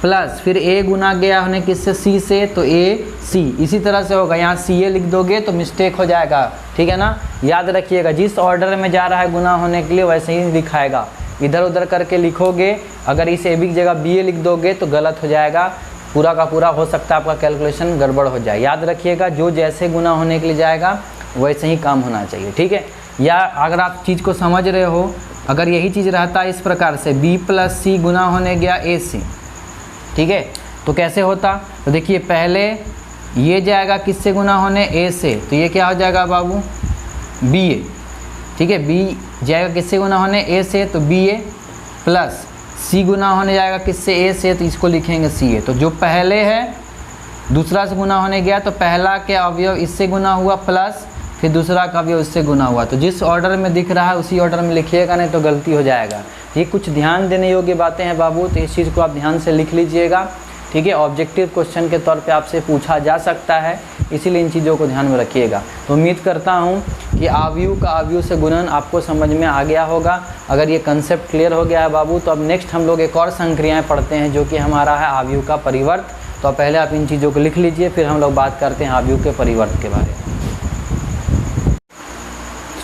प्लस फिर a गुना गया होने किससे? c से, तो a c। इसी तरह से होगा, यहाँ c a लिख दोगे तो मिस्टेक हो जाएगा। ठीक है ना, याद रखिएगा जिस ऑर्डर में जा रहा है गुना होने के लिए वैसे ही दिखाएगा। इधर उधर करके लिखोगे, अगर इस a b की जगह b a लिख दोगे तो गलत हो जाएगा, पूरा का पूरा हो सकता है आपका कैलकुलेशन गड़बड़ हो जाए। याद रखिएगा जो जैसे गुना होने के लिए जाएगा वैसे ही काम होना चाहिए। ठीक है, या अगर आप चीज़ को समझ रहे हो, अगर यही चीज़ रहता है इस प्रकार से b प्लस सी गुना होने गया a c, ठीक है, तो कैसे होता? तो देखिए पहले ये जाएगा किससे गुना होने? a से, तो ये क्या हो जाएगा बाबू? b a। ठीक है, b जाएगा किससे गुना होने? a से, तो b a प्लस c गुना होने जाएगा किससे? a से, तो इसको लिखेंगे c a। तो जो पहले है दूसरा से गुना होने गया तो पहला के अवयव इससे गुना हुआ प्लस फिर दूसरा का अवयव इससे गुना हुआ। तो जिस ऑर्डर में दिख रहा है उसी ऑर्डर में लिखिएगा, नहीं तो गलती हो जाएगा। ये कुछ ध्यान देने योग्य बातें हैं बाबू, तो इस चीज़ को आप ध्यान से लिख लीजिएगा। ठीक है, ऑब्जेक्टिव क्वेश्चन के तौर पे आपसे पूछा जा सकता है, इसीलिए इन चीज़ों को ध्यान में रखिएगा। तो उम्मीद करता हूँ कि अवयव का अवयव से गुणन आपको समझ में आ गया होगा। अगर ये कंसेप्ट क्लियर हो गया है बाबू, तो अब नेक्स्ट हम लोग एक और संक्रियाएँ पढ़ते हैं जो कि हमारा है अवयव का परिवर्त। तो पहले आप इन चीज़ों को लिख लीजिए, फिर हम लोग बात करते हैं अवयव के परिवर्त के बारे में।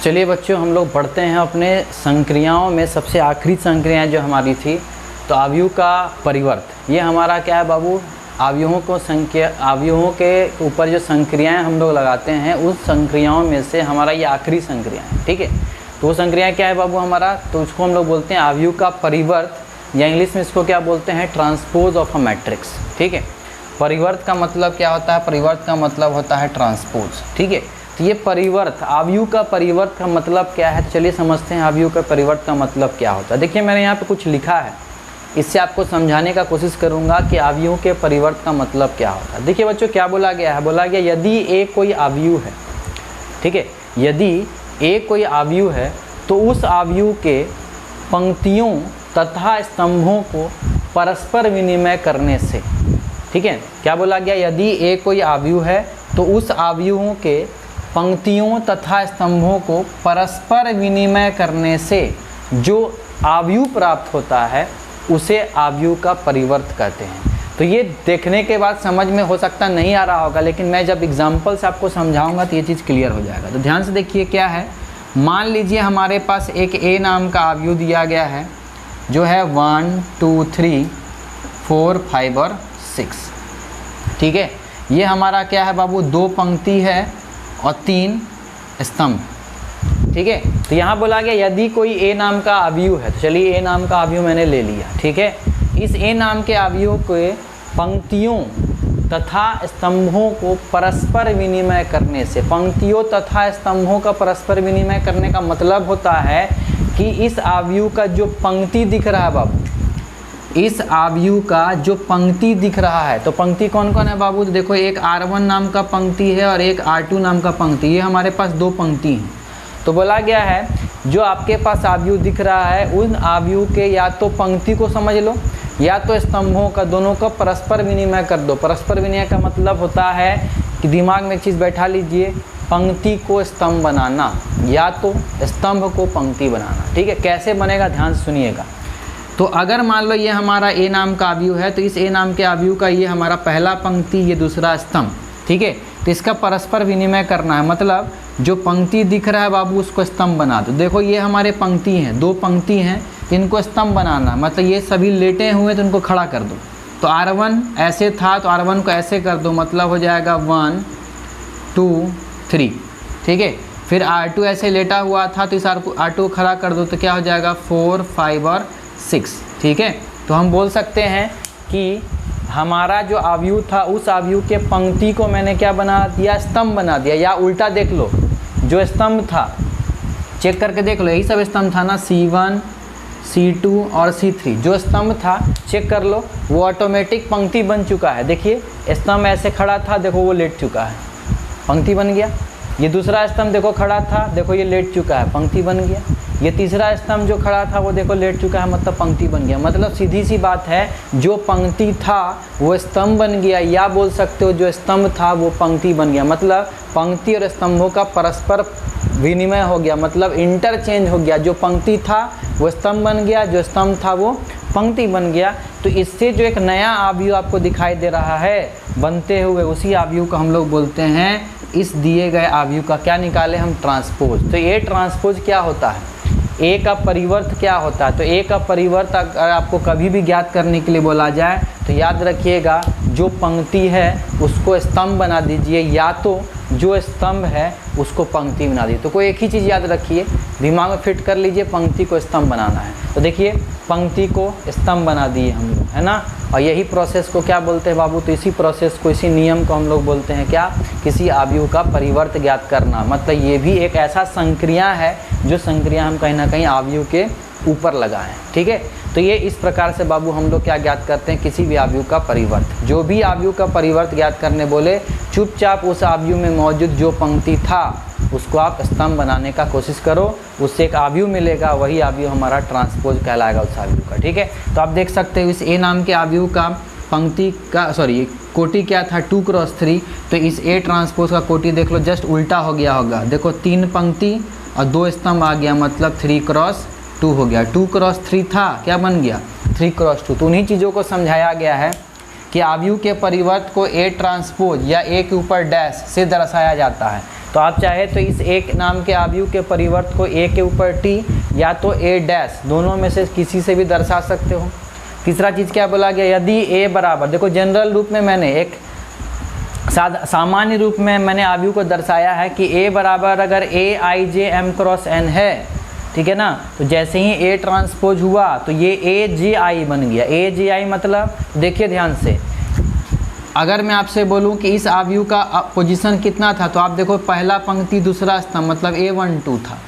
चलिए बच्चों, हम लोग पढ़ते हैं अपने संक्रियाओं में सबसे आखिरी संक्रियाएँ जो हमारी थी, तो अवयव का परिवर्त। ये हमारा क्या है बाबू? अवयवों के ऊपर जो संक्रियाएँ हम लोग लगाते हैं उस संक्रियाओं में से हमारा ये आखिरी संक्रिया है। ठीक है, तो वो संक्रिया क्या है बाबू हमारा? तो उसको हम लोग बोलते हैं अवयव का परिवर्त, या इंग्लिश में इसको क्या बोलते हैं? Transpose of a matrix. ठीक है, परिवर्त का मतलब क्या होता है? परिवर्त का मतलब होता है ट्रांसपोज। ठीक है, तो ये परिवर्त, अवयव का परिवर्त का मतलब क्या है? तो चलिए समझते हैं अवयव का परिवर्त का मतलब क्या होता है। देखिए मैंने यहाँ पे कुछ लिखा है, इससे आपको समझाने का कोशिश करूँगा कि अवयव के परिवर्त का मतलब क्या होता है। देखिए बच्चों क्या बोला गया है? बोला गया यदि ए कोई अवयव है, ठीक है, यदि ए कोई अवयव है तो उस अवयव के पंक्तियों तथा स्तंभों को परस्पर विनिमय करने से, ठीक है, क्या बोला गया? यदि ए कोई अवयव है तो उस अवयवों के पंक्तियों तथा स्तंभों को परस्पर विनिमय करने से जो अवयव प्राप्त होता है उसे अवयव का परिवर्त कहते हैं। तो ये देखने के बाद समझ में हो सकता नहीं आ रहा होगा, लेकिन मैं जब एग्जाम्पल से आपको समझाऊंगा तो ये चीज़ क्लियर हो जाएगा। तो ध्यान से देखिए क्या है। मान लीजिए हमारे पास एक ए नाम का अवयव दिया गया है जो है 1 2 3 4 5 और 6। ठीक है, ये हमारा क्या है बाबू? 2 पंक्ति है और 3 स्तंभ। ठीक है, तो यहाँ बोला गया यदि कोई ए नाम का अवयव है, तो चलिए ए नाम का अवयव मैंने ले लिया। ठीक है, इस ए नाम के अवयव के पंक्तियों तथा स्तंभों को परस्पर विनिमय करने से, पंक्तियों तथा स्तंभों का परस्पर विनिमय करने का मतलब होता है कि इस अवयव का जो पंक्ति दिख रहा है बाबू, इस अवयव का जो पंक्ति दिख रहा है, तो पंक्ति कौन कौन है बाबू? तो देखो एक R1 नाम का पंक्ति है और एक R2 नाम का पंक्ति, ये हमारे पास 2 पंक्ति हैं। तो बोला गया है जो आपके पास अवयव दिख रहा है उन अवयव के या तो पंक्ति को समझ लो या तो स्तंभों का, दोनों का परस्पर विनिमय कर दो। परस्पर विनिमय का मतलब होता है कि दिमाग में एक चीज़ बैठा लीजिए, पंक्ति को स्तंभ बनाना या तो स्तंभ को पंक्ति बनाना। ठीक है, कैसे बनेगा ध्यान से सुनिएगा। तो अगर मान लो ये हमारा ए नाम का अवयव है तो इस ए नाम के अवयव का ये हमारा पहला पंक्ति, ये दूसरा स्तंभ। ठीक है, तो इसका परस्पर विनिमय करना है, मतलब जो पंक्ति दिख रहा है बाबू उसको स्तंभ बना दो। देखो ये हमारे पंक्ति हैं, 2 पंक्ति हैं, इनको स्तंभ बनाना, मतलब ये सभी लेटे हुए तो इनको खड़ा कर दो। तो R1 ऐसे था तो R1 को ऐसे कर दो, मतलब हो जाएगा 1 2 3। ठीक है, फिर R2 ऐसे लेटा हुआ था तो इस R2 को खड़ा कर दो, तो क्या हो जाएगा 4 5 और 6। ठीक है, तो हम बोल सकते हैं कि हमारा जो अवयव था उस अवयव के पंक्ति को मैंने क्या बना दिया? स्तंभ बना दिया। या उल्टा देख लो, जो स्तंभ था चेक करके देख लो, यही सब स्तंभ था ना, C1 C2 और C3 जो स्तंभ था चेक कर लो, वो ऑटोमेटिक पंक्ति बन चुका है। देखिए स्तंभ ऐसे खड़ा था, देखो वो लेट चुका है, पंक्ति बन गया। ये दूसरा स्तंभ देखो खड़ा था, देखो ये लेट चुका है, पंक्ति बन गया। ये तीसरा स्तंभ जो खड़ा था वो देखो लेट चुका है, मतलब पंक्ति बन गया। मतलब सीधी सी बात है, जो पंक्ति था वो स्तंभ बन गया, या बोल सकते हो जो स्तंभ था वो पंक्ति बन गया। मतलब पंक्ति और स्तंभों का परस्पर विनिमय हो गया, मतलब इंटरचेंज हो गया। जो पंक्ति था वो स्तंभ बन गया, जो स्तंभ था वो पंक्ति बन गया। तो इससे जो एक नया आव्यूह आपको दिखाई दे रहा है बनते हुए, उसी आव्यूह को हम लोग बोलते हैं, इस दिए गए आव्यूह का क्या निकाले हम, ट्रांसपोज। तो ये ट्रांसपोज क्या होता है, ए का परिवर्त क्या होता है। तो ए का परिवर्त अगर आपको कभी भी ज्ञात करने के लिए बोला जाए तो याद रखिएगा, जो पंक्ति है उसको स्तंभ बना दीजिए, या तो जो स्तंभ है उसको पंक्ति बना दीजिए। तो कोई एक ही चीज़ याद रखिए, दिमाग में फिट कर लीजिए, पंक्ति को स्तंभ बनाना है। तो देखिए पंक्ति को स्तंभ बना दिए हम लोग, है ना। और यही प्रोसेस को क्या बोलते हैं बाबू, तो इसी प्रोसेस को, इसी नियम को हम लोग बोलते हैं क्या, किसी आव्यूह का परिवर्त ज्ञात करना। मतलब ये भी एक ऐसा संक्रिया है जो संक्रिया हम कहीं ना कहीं आव्यूह के ऊपर लगाएं, ठीक है। तो ये इस प्रकार से बाबू हम लोग क्या ज्ञात करते हैं, किसी भी आव्यूह का परिवर्त। जो भी आव्यूह का परिवर्त ज्ञात करने बोले, चुपचाप उस आव्यूह में मौजूद जो पंक्ति था उसको आप स्तंभ बनाने का कोशिश करो, उससे एक आव्यूह मिलेगा, वही आव्यूह हमारा ट्रांसपोज कहलाएगा उस आव्यूह का, ठीक है। तो आप देख सकते हो इस ए नाम के आव्यूह का पंक्ति का कोटि क्या था, 2 क्रॉस 3। तो इस ए ट्रांसपोज का कोटि देख लो जस्ट उल्टा हो गया होगा। देखो 3 पंक्ति और 2 स्तंभ आ गया, मतलब 3 क्रॉस 2 हो गया। 2 क्रॉस 3 था, क्या बन गया, 3 क्रॉस 2। तो उन्हीं चीज़ों को समझाया गया है कि आव्यूह के परिवर्त को ए ट्रांसपोज या ए के ऊपर डैश से दर्शाया जाता है। तो आप चाहे तो इस एक नाम के आव्यूह के परिवर्त को ए के ऊपर टी या तो ए डैश, दोनों में से किसी से भी दर्शा सकते हो। तीसरा चीज़ क्या बोला गया, यदि ए बराबर, देखो जनरल रूप में मैंने एक सामान्य रूप में मैंने आव्यूह को दर्शाया है कि ए बराबर अगर ए आई जे एम क्रॉस एन है, ठीक है ना। तो जैसे ही ए ट्रांसपोज हुआ तो ये ए जे आई बन गया। ए जे आई मतलब देखिए ध्यान से, अगर मैं आपसे बोलूं कि इस आव्यूह का पोजीशन कितना था, तो आप देखो पहला पंक्ति दूसरा स्तंभ, मतलब A12 था।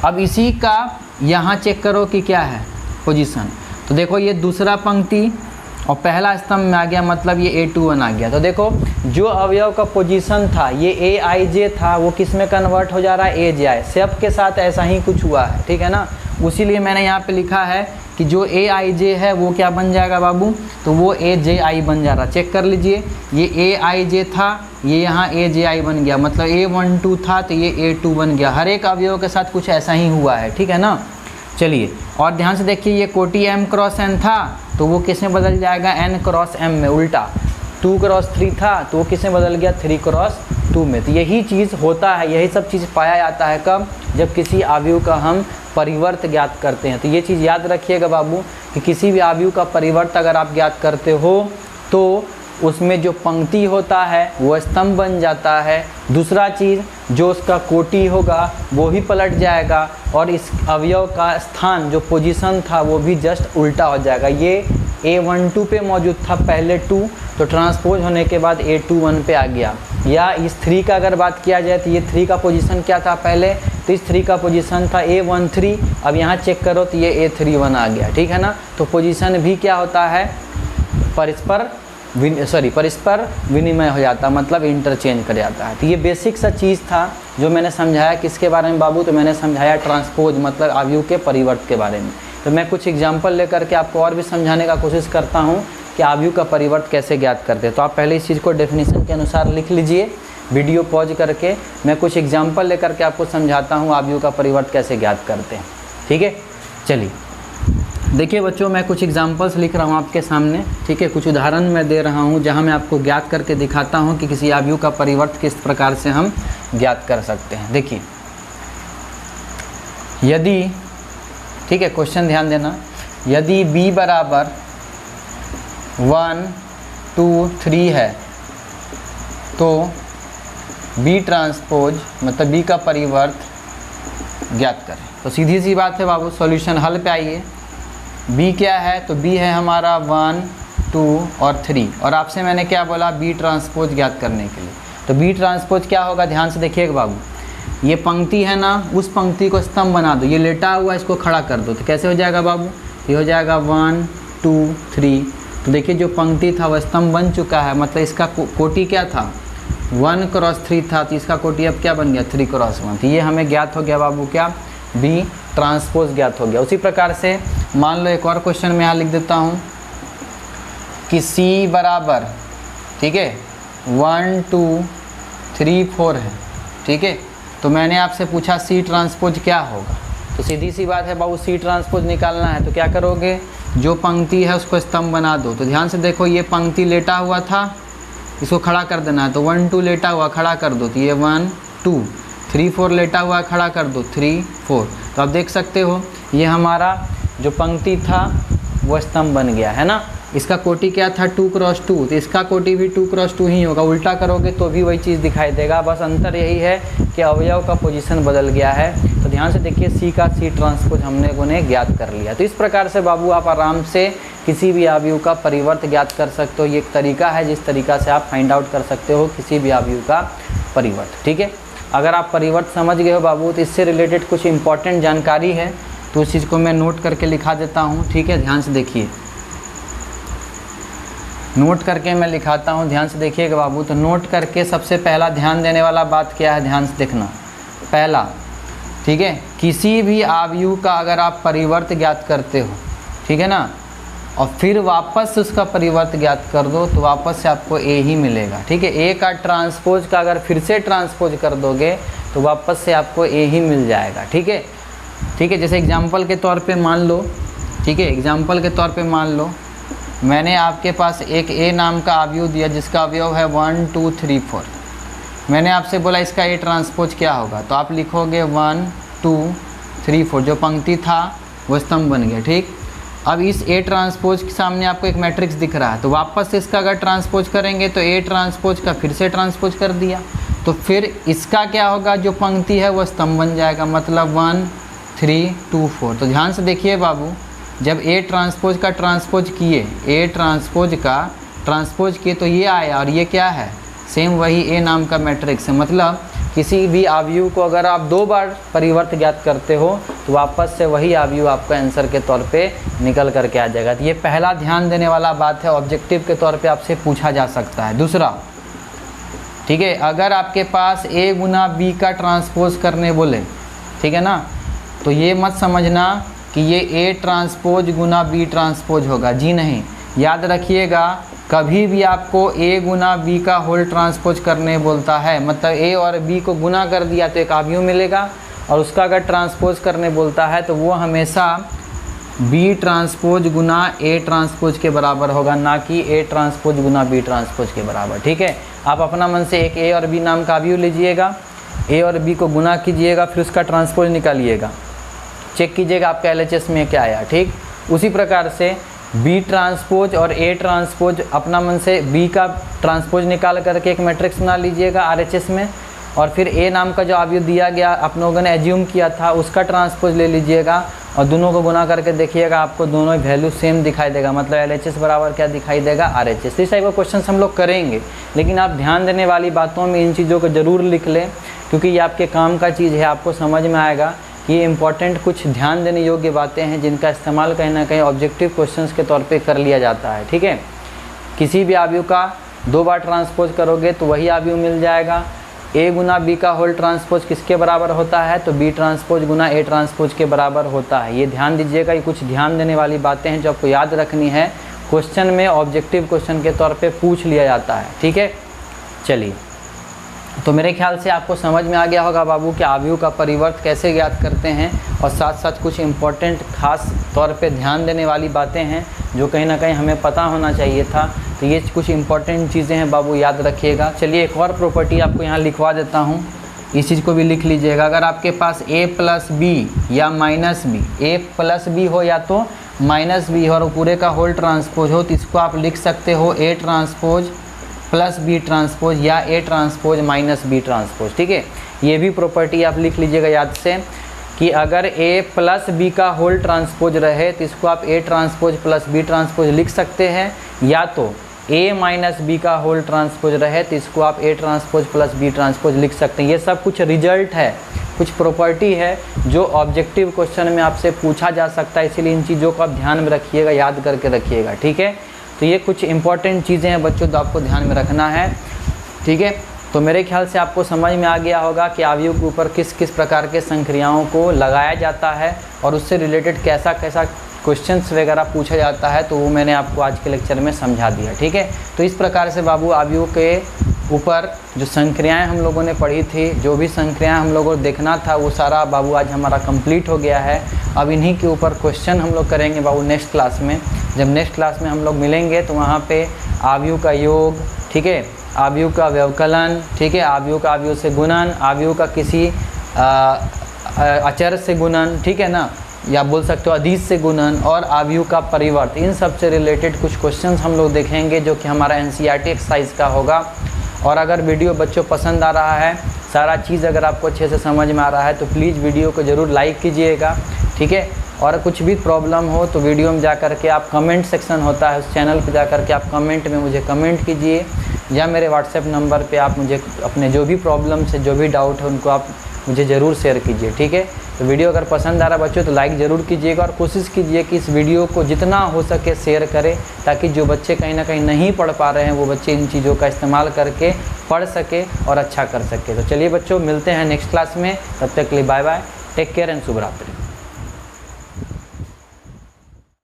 अब इसी का यहाँ चेक करो कि क्या है पोजीशन। तो देखो ये दूसरा पंक्ति और पहला स्तंभ में आ गया, मतलब ये A21 आ गया। तो देखो जो अवयव का पोजीशन था ये AIJ था, वो किस में कन्वर्ट हो जा रहा है, AJI। सब के साथ ऐसा ही कुछ हुआ है, ठीक है ना। उसीलिए मैंने यहाँ पे लिखा है कि जो AIJ है वो क्या बन जाएगा बाबू, तो वो AJI बन जा रहा। चेक कर लीजिए, ये AIJ था, ये यहाँ AJI बन गया, मतलब A12 था तो ये A2 बन गया। हर एक अवयव के साथ कुछ ऐसा ही हुआ है, ठीक है ना। चलिए और ध्यान से देखिए, ये कोटि M क्रॉस N था तो वो किस में बदल जाएगा, N क्रॉस M में, उल्टा। 2 क्रॉस 3 था तो वो किस में बदल गया, 3 क्रॉस 2 में। तो यही चीज़ होता है, यही सब चीज़ पाया जाता है कब, जब किसी आव्यूह का हम परिवर्त ज्ञात करते हैं। तो ये चीज़ याद रखिएगा बाबू कि किसी भी आव्यूह का परिवर्त अगर आप ज्ञात करते हो तो उसमें जो पंक्ति होता है वो स्तंभ बन जाता है। दूसरा चीज़, जो उसका कोटि होगा वो भी पलट जाएगा और इस अवयव का स्थान जो पोजीशन था वो भी जस्ट उल्टा हो जाएगा। ये A12 पे मौजूद था पहले 2, तो ट्रांसपोज होने के बाद A21 पे आ गया। या इस 3 का अगर बात किया जाए तो ये 3 का पोजीशन क्या था पहले, तो इस 3 का पोजीशन था A13। अब यहाँ चेक करो तो ये A31 आ गया, ठीक है ना। तो पोजीशन भी क्या होता है, परस्पर विनिमय हो जाता है, मतलब इंटरचेंज कर जाता है। तो ये बेसिक सा चीज़ था जो मैंने समझाया। किसके बारे में बाबू, तो मैंने समझाया ट्रांसपोज मतलब आव्यूह के परिवर्त के बारे में। तो मैं कुछ एग्जाम्पल लेकर के आपको और भी समझाने का कोशिश करता हूँ कि आव्यूह का परिवर्त कैसे ज्ञात करते हैं। तो आप पहले इस चीज़ को डेफिनेशन के अनुसार लिख लीजिए, वीडियो पॉज करके। मैं कुछ एग्जाम्पल लेकर के आपको समझाता हूँ आव्यूह का परिवर्त कैसे ज्ञात करते हैं, ठीक है। चलिए देखिए बच्चों, मैं कुछ एग्जाम्पल्स लिख रहा हूँ आपके सामने, ठीक है। कुछ उदाहरण मैं दे रहा हूँ जहाँ मैं आपको ज्ञात करके दिखाता हूँ कि किसी आव्यूह का परिवर्त किस प्रकार से हम ज्ञात कर सकते हैं। देखिए यदि, ठीक है, क्वेश्चन ध्यान देना, यदि b बराबर 1 2 3 है तो b ट्रांसपोज मतलब b का परिवर्त ज्ञात करें। तो सीधी सी बात है बाबू, सॉल्यूशन हल पे आइए। b क्या है, तो b है हमारा 1 2 और 3, और आपसे मैंने क्या बोला, b ट्रांसपोज ज्ञात करने के लिए। तो b ट्रांसपोज क्या होगा, ध्यान से देखिएगा बाबू। ये पंक्ति है ना, उस पंक्ति को स्तंभ बना दो, ये लेटा हुआ इसको खड़ा कर दो। तो कैसे हो जाएगा बाबू, ये हो जाएगा 1 2 3। तो देखिए जो पंक्ति था वह स्तंभ बन चुका है, मतलब इसका कोटि क्या था 1 क्रॉस 3 था, तो इसका कोटि अब क्या बन गया 3 क्रॉस 1। तो ये हमें ज्ञात हो गया बाबू क्या, बी ट्रांसपोज ज्ञात हो गया। उसी प्रकार से मान लो एक और क्वेश्चन मैं यहाँ लिख देता हूँ कि सी बराबर, ठीक है 1 2 3 4 है, ठीक है। तो मैंने आपसे पूछा सी ट्रांसपोज क्या होगा, तो सीधी सी बात है बाबू सी ट्रांसपोज निकालना है। तो क्या करोगे, जो पंक्ति है उसको स्तंभ बना दो। तो ध्यान से देखो ये पंक्ति लेटा हुआ था, इसको खड़ा कर देना है। तो 1 2 लेटा हुआ खड़ा कर दो, तो ये 1 2 3 4 लेटा हुआ खड़ा कर दो 3 4। तो आप देख सकते हो ये हमारा जो पंक्ति था वो स्तंभ बन गया है ना। इसका कोटि क्या था 2 क्रॉस 2, तो इसका कोटि भी 2 क्रॉस 2 ही होगा। उल्टा करोगे तो भी वही चीज़ दिखाई देगा, बस अंतर यही है कि अवयव का पोजीशन बदल गया है। तो ध्यान से देखिए सी का सी ट्रांसपोज हमने ज्ञात कर लिया। तो इस प्रकार से बाबू आप आराम से किसी भी अवयव का परिवर्त ज्ञात कर सकते हो। ये एक तरीका है जिस तरीका से आप फाइंड आउट कर सकते हो किसी भी अवयव का परिवर्त, ठीक है। अगर आप परिवर्त समझ गए हो बाबू तो इससे रिलेटेड कुछ इंपॉर्टेंट जानकारी है, तो उस चीज़ को मैं नोट करके लिखा देता हूँ, ठीक है। ध्यान से देखिए, नोट करके मैं लिखाता हूँ, ध्यान से देखिएगा बाबू। तो नोट करके सबसे पहला ध्यान देने वाला बात क्या है, ध्यान से देखना। पहला, ठीक है, किसी भी अवयव का अगर आप परिवर्त ज्ञात करते हो, ठीक है ना, और फिर वापस से उसका परिवर्त ज्ञात कर दो तो वापस से आपको ए ही मिलेगा, ठीक है। ए का ट्रांसपोज का अगर फिर से ट्रांसपोज कर दोगे तो वापस से आपको ए ही मिल जाएगा, ठीक है। ठीक है, जैसे एग्जाम्पल के तौर पे मान लो, ठीक है, एग्जाम्पल के तौर पे मान लो मैंने आपके पास एक ए नाम का अवयव दिया जिसका अवयव है 1 2 3 4। मैंने आपसे बोला इसका ए ट्रांसपोज क्या होगा, तो आप लिखोगे 1 2 3 4। जो पंक्ति था वो स्तंभ बन गया, ठीक। अब इस ए ट्रांसपोज के सामने आपको एक मैट्रिक्स दिख रहा है, तो वापस से इसका अगर ट्रांसपोज करेंगे तो ए ट्रांसपोज का फिर से ट्रांसपोज कर दिया, तो फिर इसका क्या होगा, जो पंक्ति है वो स्तंभ बन जाएगा, मतलब 1 3 2 4। तो ध्यान से देखिए बाबू, जब ए ट्रांसपोज का ट्रांसपोज किए, ए ट्रांसपोज का ट्रांसपोज किए तो ये आया, और ये क्या है, सेम वही ए नाम का मैट्रिक्स है। मतलब किसी भी अवयव को अगर आप 2 बार परिवर्त ज्ञात करते हो तो वापस से वही अवयव आपका आंसर के तौर पे निकल करके आ जाएगा। तो ये पहला ध्यान देने वाला बात है, ऑब्जेक्टिव के तौर पे आपसे पूछा जा सकता है। दूसरा, ठीक है, अगर आपके पास ए गुना बी का ट्रांसपोज करने बोले, ठीक है ना, तो ये मत समझना कि ये ए ट्रांसपोज गुना बी ट्रांसपोज होगा, जी नहीं। याद रखिएगा कभी भी आपको ए गुना बी का होल ट्रांसपोज करने बोलता है, मतलब ए और बी को गुना कर दिया तो एक अवयव मिलेगा, और उसका अगर ट्रांसपोज करने बोलता है तो वो हमेशा बी ट्रांसपोज गुना ए ट्रांसपोज के बराबर होगा, ना कि ए ट्रांसपोज गुना बी ट्रांसपोज के बराबर, ठीक है। आप अपना मन से एक ए और बी नाम का अवयव लीजिएगा, ए और बी को गुना कीजिएगा, फिर उसका ट्रांसपोज निकालिएगा, चेक कीजिएगा आपका LHS में क्या आया, ठीक। उसी प्रकार से बी ट्रांसपोज और ए ट्रांसपोज अपना मन से बी का ट्रांसपोज निकाल करके एक मैट्रिक्स बना लीजिएगा RHS में, और फिर ए नाम का जो अवयव दिया गया आप लोगों ने एज्यूम किया था उसका ट्रांसपोज ले लीजिएगा, और दोनों को गुना करके देखिएगा आपको दोनों वैल्यू सेम दिखाई देगा, मतलब LHS बराबर क्या दिखाई देगा, RHS। इस टाइप का क्वेश्चन हम लोग करेंगे, लेकिन आप ध्यान देने वाली बातों में इन चीज़ों को ज़रूर लिख लें, क्योंकि ये आपके काम का चीज़ है, आपको समझ में आएगा। ये इंपॉर्टेंट कुछ ध्यान देने योग्य बातें हैं जिनका इस्तेमाल कहीं ना कहीं ऑब्जेक्टिव क्वेश्चंस के तौर पे कर लिया जाता है, ठीक है। किसी भी अवयव का 2 बार ट्रांसपोज करोगे तो वही अवयव मिल जाएगा। ए गुना बी का होल ट्रांसपोज किसके बराबर होता है, तो बी ट्रांसपोज गुना ए ट्रांसपोज के बराबर होता है। ये ध्यान दीजिएगा, ये कुछ ध्यान देने वाली बातें हैं जो आपको याद रखनी है, क्वेश्चन में ऑब्जेक्टिव क्वेश्चन के तौर पर पूछ लिया जाता है, ठीक है। चलिए, तो मेरे ख्याल से आपको समझ में आ गया होगा बाबू कि अवयव का परिवर्त कैसे ज्ञात करते हैं, और साथ साथ कुछ इम्पोर्टेंट खास तौर पे ध्यान देने वाली बातें हैं जो कहीं ना कहीं हमें पता होना चाहिए था। तो ये कुछ इम्पोर्टेंट चीज़ें हैं बाबू, याद रखिएगा। चलिए एक और प्रॉपर्टी आपको यहाँ लिखवा देता हूँ, इस चीज़ को भी लिख लीजिएगा। अगर आपके पास a प्लस बी या माइनस बी, ए प्लस बी हो या तो माइनस बी हो, और पूरे का होल ट्रांसपोज हो, तो इसको आप लिख सकते हो A transpose plus B transpose या A transpose minus B transpose, ठीक है। ये भी प्रॉपर्टी आप लिख लीजिएगा याद से कि अगर ए प्लस बी का होल ट्रांसपोज रहे तो इसको आप A transpose plus B transpose लिख सकते हैं, या तो ए माइनस बी का होल ट्रांसपोज रहे तो इसको आप A transpose plus B transpose लिख सकते हैं। ये सब कुछ रिजल्ट है, कुछ प्रॉपर्टी है जो ऑब्जेक्टिव क्वेश्चन में आपसे पूछा जा सकता है, इसीलिए इन चीज़ों को आप ध्यान में रखिएगा, याद करके रखिएगा, ठीक है। तो ये कुछ इंपॉर्टेंट चीज़ें हैं बच्चों, तो आपको ध्यान में रखना है, ठीक है। तो मेरे ख्याल से आपको समझ में आ गया होगा कि अवयव के ऊपर किस किस प्रकार के संक्रियाओं को लगाया जाता है और उससे रिलेटेड कैसा कैसा क्वेश्चंस वगैरह पूछा जाता है, तो वो मैंने आपको आज के लेक्चर में समझा दिया, ठीक है। तो इस प्रकार से बाबू अवयव के ऊपर जो संक्रियाएं हम लोगों ने पढ़ी थी, जो भी संक्रियाएं हम लोगों को देखना था वो सारा बाबू आज हमारा कंप्लीट हो गया है। अब इन्हीं के ऊपर क्वेश्चन हम लोग करेंगे बाबू नेक्स्ट क्लास में। जब नेक्स्ट क्लास में हम लोग मिलेंगे तो वहाँ पे अवयव का योग, ठीक है, अवयव का व्यवकलन, ठीक है, अवयव का अवयव से गुणन, अवयव का किसी अचर से गुणन, ठीक है ना, या बोल सकते हो अधीश से गुणन, और अवयव का परिवर्त, इन सब से रिलेटेड कुछ क्वेश्चंस हम लोग देखेंगे जो कि हमारा एनसीईआरटी एक्सरसाइज का होगा। और अगर वीडियो बच्चों पसंद आ रहा है, सारा चीज़ अगर आपको अच्छे से समझ में आ रहा है तो प्लीज़ वीडियो को ज़रूर लाइक कीजिएगा, ठीक है। और कुछ भी प्रॉब्लम हो तो वीडियो में जा कर के आप कमेंट सेक्शन होता है उस चैनल पे जा कर के आप कमेंट में मुझे कमेंट कीजिए, या मेरे व्हाट्सएप नंबर पे आप मुझे अपने जो भी प्रॉब्लम से जो भी डाउट है उनको आप मुझे ज़रूर शेयर कीजिए, ठीक है। तो वीडियो अगर पसंद आ रहा है बच्चों तो लाइक ज़रूर कीजिएगा और कोशिश कीजिए कि इस वीडियो को जितना हो सके शेयर करें, ताकि जो बच्चे कहीं ना कहीं नहीं पढ़ पा रहे हैं वो बच्चे इन चीज़ों का इस्तेमाल करके पढ़ सके और अच्छा कर सके। तो चलिए बच्चों, मिलते हैं नेक्स्ट क्लास में, तब तक के लिए bye bye, take care and शुभ रात्रि।